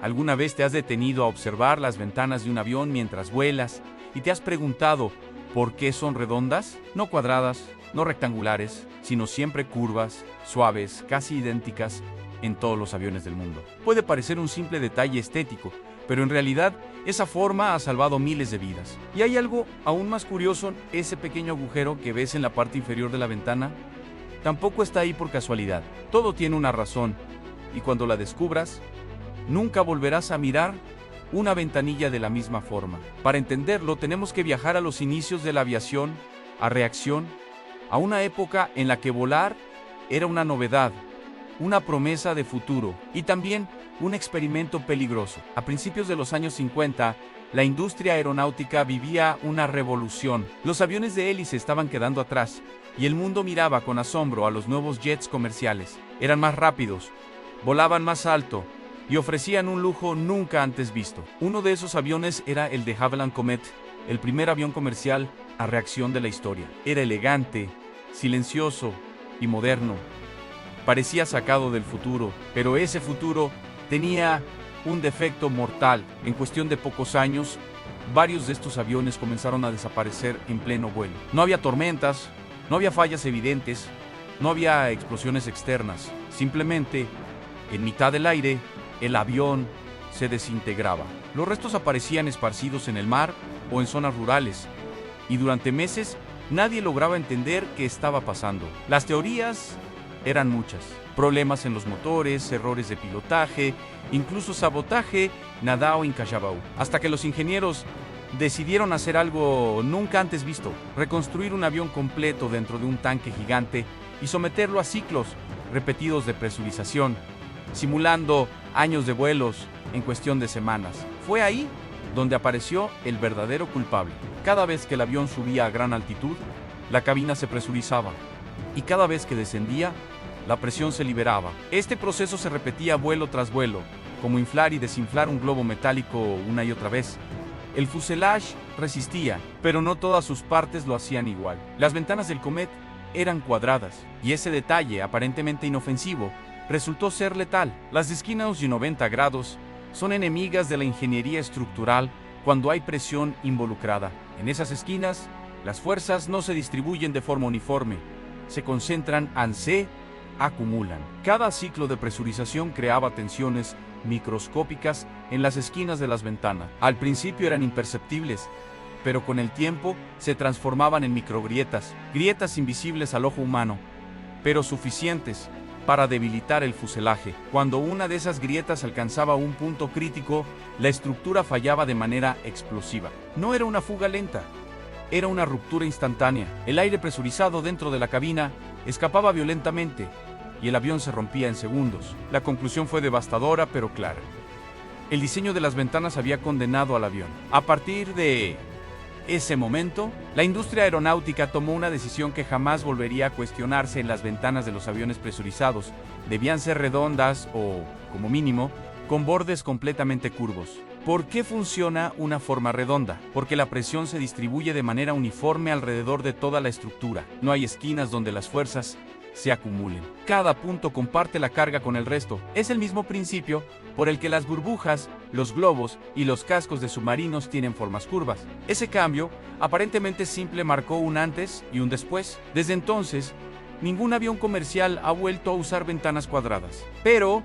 ¿Alguna vez te has detenido a observar las ventanas de un avión mientras vuelas y te has preguntado por qué son redondas? No cuadradas, no rectangulares, sino siempre curvas, suaves, casi idénticas en todos los aviones del mundo. Puede parecer un simple detalle estético, pero en realidad esa forma ha salvado miles de vidas. Y hay algo aún más curioso: ese pequeño agujero que ves en la parte inferior de la ventana tampoco está ahí por casualidad. Todo tiene una razón, y cuando la descubras, nunca volverás a mirar una ventanilla de la misma forma. Para entenderlo, tenemos que viajar a los inicios de la aviación, a reacción, a una época en la que volar era una novedad, una promesa de futuro y también un experimento peligroso. A principios de los años 50, la industria aeronáutica vivía una revolución. Los aviones de hélice estaban quedando atrás y el mundo miraba con asombro a los nuevos jets comerciales. Eran más rápidos, volaban más alto y ofrecían un lujo nunca antes visto. Uno de esos aviones era el de Havilland Comet, el primer avión comercial a reacción de la historia. Era elegante, silencioso y moderno. Parecía sacado del futuro, pero ese futuro tenía un defecto mortal. En cuestión de pocos años, varios de estos aviones comenzaron a desaparecer en pleno vuelo. No había tormentas, no había fallas evidentes, no había explosiones externas. Simplemente, en mitad del aire, el avión se desintegraba. Los restos aparecían esparcidos en el mar o en zonas rurales, y durante meses nadie lograba entender qué estaba pasando. Las teorías eran muchas: problemas en los motores, errores de pilotaje, incluso sabotaje, Nadao en Callao, hasta que los ingenieros decidieron hacer algo nunca antes visto: reconstruir un avión completo dentro de un tanque gigante y someterlo a ciclos repetidos de presurización, simulando años de vuelos en cuestión de semanas. Fue ahí donde apareció el verdadero culpable. Cada vez que el avión subía a gran altitud, la cabina se presurizaba, y cada vez que descendía, la presión se liberaba. Este proceso se repetía vuelo tras vuelo, como inflar y desinflar un globo metálico una y otra vez. El fuselage resistía, pero no todas sus partes lo hacían igual. Las ventanas del Comet eran cuadradas, y ese detalle, aparentemente inofensivo, resultó ser letal. Las esquinas de 90 grados son enemigas de la ingeniería estructural cuando hay presión involucrada. En esas esquinas, las fuerzas no se distribuyen de forma uniforme, se concentran y se acumulan. Cada ciclo de presurización creaba tensiones microscópicas en las esquinas de las ventanas. Al principio eran imperceptibles, pero con el tiempo se transformaban en microgrietas, grietas invisibles al ojo humano, pero suficientes para debilitar el fuselaje. Cuando una de esas grietas alcanzaba un punto crítico, la estructura fallaba de manera explosiva. No era una fuga lenta, era una ruptura instantánea. El aire presurizado dentro de la cabina escapaba violentamente y el avión se rompía en segundos. La conclusión fue devastadora pero clara: el diseño de las ventanas había condenado al avión. A partir de ese momento, la industria aeronáutica tomó una decisión que jamás volvería a cuestionarse. En las ventanas de los aviones presurizados debían ser redondas o, como mínimo, con bordes completamente curvos. ¿Por qué funciona una forma redonda? Porque la presión se distribuye de manera uniforme alrededor de toda la estructura. No hay esquinas donde las fuerzas se acumulen. Cada punto comparte la carga con el resto. Es el mismo principio por el que las burbujas, los globos y los cascos de submarinos tienen formas curvas. Ese cambio, aparentemente simple, marcó un antes y un después. Desde entonces, ningún avión comercial ha vuelto a usar ventanas cuadradas. Pero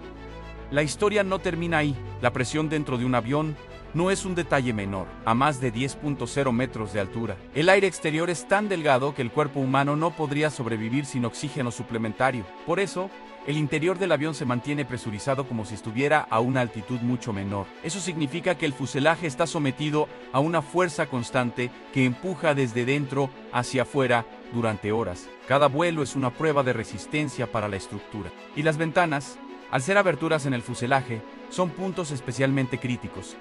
la historia no termina ahí. La presión dentro de un avión no es un detalle menor. A más de 10.0 metros de altura, el aire exterior es tan delgado que el cuerpo humano no podría sobrevivir sin oxígeno suplementario. Por eso, el interior del avión se mantiene presurizado como si estuviera a una altitud mucho menor. Eso significa que el fuselaje está sometido a una fuerza constante que empuja desde dentro hacia afuera durante horas. Cada vuelo es una prueba de resistencia para la estructura. Y las ventanas, al ser aberturas en el fuselaje, son puntos especialmente críticos.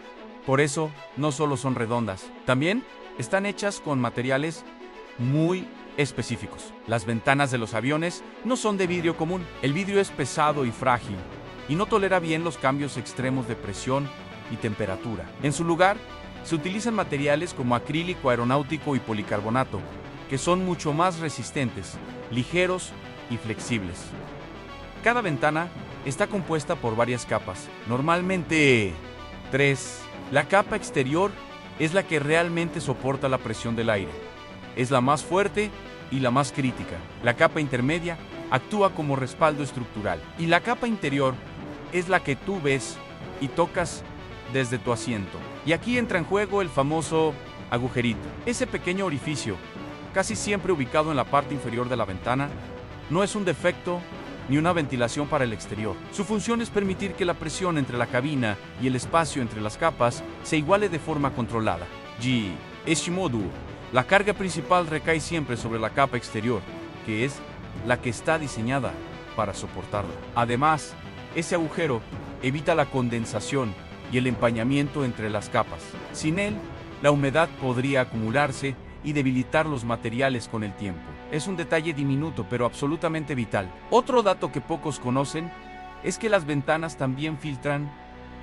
Por eso, no solo son redondas, también están hechas con materiales muy específicos. Las ventanas de los aviones no son de vidrio común. El vidrio es pesado y frágil, y no tolera bien los cambios extremos de presión y temperatura. En su lugar, se utilizan materiales como acrílico aeronáutico y policarbonato, que son mucho más resistentes, ligeros y flexibles. Cada ventana está compuesta por varias capas, normalmente 3. La capa exterior es la que realmente soporta la presión del aire. Es la más fuerte y la más crítica. La capa intermedia actúa como respaldo estructural. Y la capa interior es la que tú ves y tocas desde tu asiento. Y aquí entra en juego el famoso agujerito. Ese pequeño orificio, casi siempre ubicado en la parte inferior de la ventana, no es un defecto ni una ventilación para el exterior. Su función es permitir que la presión entre la cabina y el espacio entre las capas se iguale de forma controlada. De este modo, la carga principal recae siempre sobre la capa exterior, que es la que está diseñada para soportarla. Además, ese agujero evita la condensación y el empañamiento entre las capas. Sin él, la humedad podría acumularse y debilitar los materiales con el tiempo. Es un detalle diminuto, pero absolutamente vital. Otro dato que pocos conocen es que las ventanas también filtran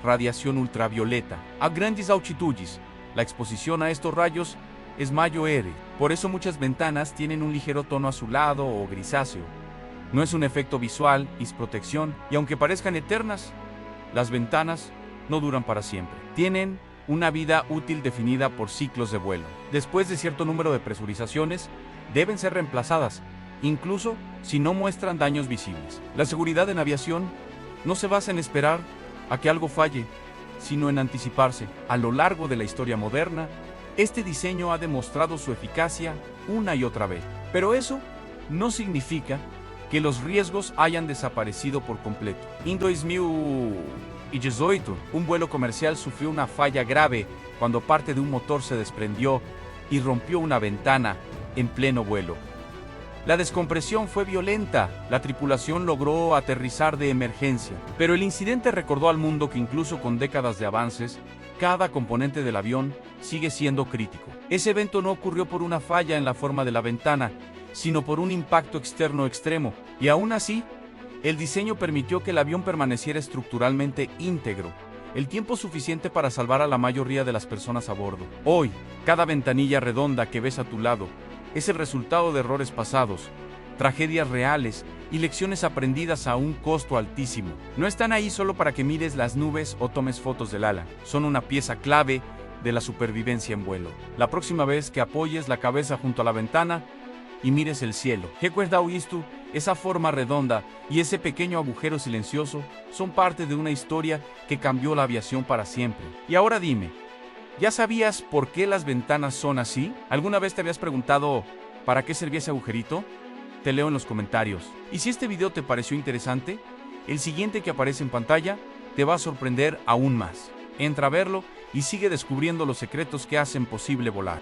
radiación ultravioleta. A grandes altitudes, la exposición a estos rayos es mayor. Por eso muchas ventanas tienen un ligero tono azulado o grisáceo. No es un efecto visual, es protección, y aunque parezcan eternas, las ventanas no duran para siempre. Tienen una vida útil definida por ciclos de vuelo. Después de cierto número de presurizaciones, deben ser reemplazadas, incluso si no muestran daños visibles. La seguridad en aviación no se basa en esperar a que algo falle, sino en anticiparse. A lo largo de la historia moderna, este diseño ha demostrado su eficacia una y otra vez. Pero eso no significa que los riesgos hayan desaparecido por completo. En 2018, un vuelo comercial sufrió una falla grave cuando parte de un motor se desprendió y rompió una ventana en pleno vuelo. La descompresión fue violenta, la tripulación logró aterrizar de emergencia, pero el incidente recordó al mundo que incluso con décadas de avances, cada componente del avión sigue siendo crítico. Ese evento no ocurrió por una falla en la forma de la ventana, sino por un impacto externo extremo, y aún así, el diseño permitió que el avión permaneciera estructuralmente íntegro, el tiempo suficiente para salvar a la mayoría de las personas a bordo. Hoy, cada ventanilla redonda que ves a tu lado es el resultado de errores pasados, tragedias reales y lecciones aprendidas a un costo altísimo. No están ahí solo para que mires las nubes o tomes fotos del ala, son una pieza clave de la supervivencia en vuelo. La próxima vez que apoyes la cabeza junto a la ventana y mires el cielo, recuerda esto: esa forma redonda y ese pequeño agujero silencioso son parte de una historia que cambió la aviación para siempre. Y ahora dime, ¿ya sabías por qué las ventanas son así? ¿Alguna vez te habías preguntado para qué servía ese agujerito? Te leo en los comentarios. Y si este video te pareció interesante, el siguiente que aparece en pantalla te va a sorprender aún más. Entra a verlo y sigue descubriendo los secretos que hacen posible volar.